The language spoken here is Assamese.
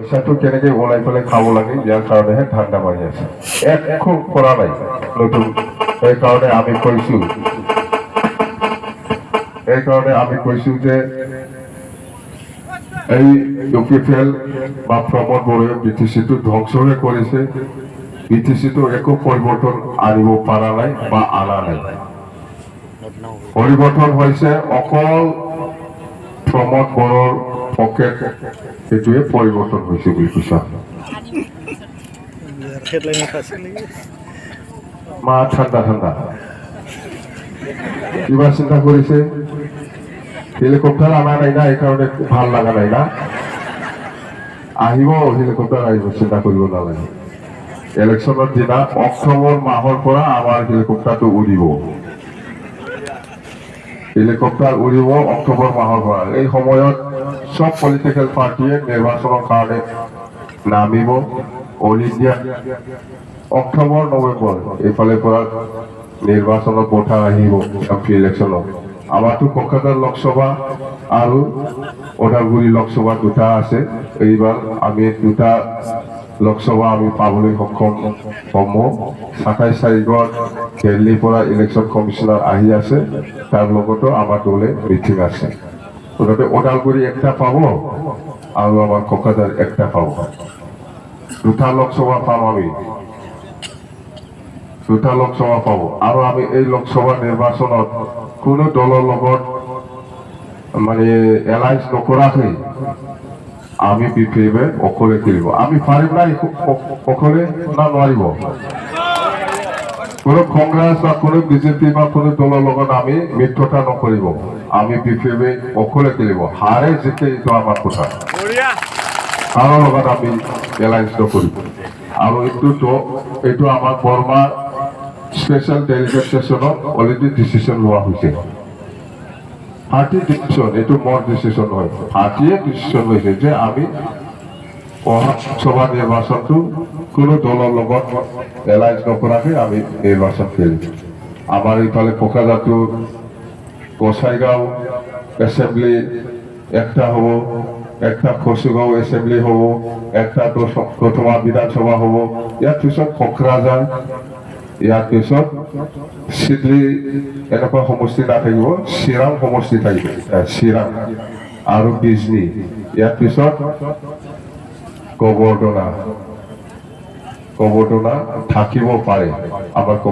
পইচাটো কেনেকৈ ওলাই পেলাই খাব লাগে ইয়াৰ কাৰণেহে ধান্দা মাৰি আছে একো কৰা নাই নতুন সেইকাৰণে আমি কৈছো যে এই UPPL বা প্ৰমোদ বড়োৱে BTCটো ধ্বংসহে কৰিছে BTCটো একো পৰিৱৰ্তন আনিব পৰা নাই বা আনা নাই পৰিৱৰ্তন হৈছে অকল প্ৰমোদ বড়োৰ পকেট সেইটোৱে পৰিৱৰ্তন হৈছে বুলি কৈছা মা ঠাণ্ডা ঠাণ্ডা কিবা চিন্তা কৰিছে হেলিকপ্টাৰ আনা নাই না এইকাৰণে ভাল লগা নাই না আহিব হেলিকপ্টাৰ আহিব চিন্তা কৰিব নালাগে ইলেকশ্যনৰ দিনা অক্টোবৰ মাহৰ পৰা আমাৰ হেলিকপ্টাৰটো উৰিব অক্টোবৰ মাহৰ পৰা এই সময়ত সব পলিটিক্যাল পাৰ্টিয়ে নিৰ্বাচনৰ কাৰণে নামিব অল ইণ্ডিয়া অক্টোবৰ নৱেম্বৰ এইফালে পৰা নিৰ্বাচনৰ কথা আহিব MP ইলেকশ্যনত আমাৰতো কলকাতাৰ লোকসভা আৰু ওদালগুৰি লোকসভা দুটা আছে এইবাৰ আমি দুটা লোকসভা আমি পাবলৈ সক্ষম হম 27 তাৰিখত দিল্লীৰ পৰা ইলেকশ্যন কমিশনাৰ আহি আছে তাৰ লগতো আমাৰ দলে মিটিং আছে গতিকে ওদালগুৰি একটা পাব আৰু আমাৰ কলকাতাৰ একটা পাব দুটা লোকসভা পাম আমি দুটা লোকসভা পাব আৰু আমি এই লোকসভা নিৰ্বাচনত কোনো দলৰ লগত মানে এলায়েন্স নকৰাকৈ আমি BPM অকলে খেলিব আমি পাৰিম না অকলে না নোৱাৰিব কোনো কংগ্ৰেছ বা কোনো বিজেপি বা কোনো দলৰ লগত আমি মিত্ৰতা নকৰিব আমি BPM অকলে খেলিব হাৰে জিতে এইটো আমাৰ কথা কাৰো লগত আমি এলায়েন্স নকৰিব আৰু এইটো আমাৰ বৰ্মা স্পেচিয়েল ডেলিগেট সেশনত অলৰেডি ডিচিশন লোৱা হৈছে পাৰ্টি ডিসিশন এটো মোৰ ডিসিশন হয় পাৰ্টিয়ে ডিসিশন লৈছে যে আমি সভা নিৰ্বাচনটো কোনো দলৰ লগত এলায়েন্স নকৰাকৈ আমি নিৰ্বাচন খেলিম আমাৰ ইফালে কোকৰাঝাৰ গোসাইগাঁও এসেম্বলি একটা হ'ব একটা খসুগাঁও এসেম্বলি হ'ব একটা প্রথমা বিধানসভা হ'ব ইয়াৰ পিছত কোকৰাঝাৰ ইয়াৰ পিছত সিডলি এনেকুৱা সমষ্টি নাথাকিব চিৰাং সমষ্টি থাকিব চিৰাং আৰু বিজনী ইয়াৰ পিছত কবৰদনা থাকিব পাৰে আমাৰ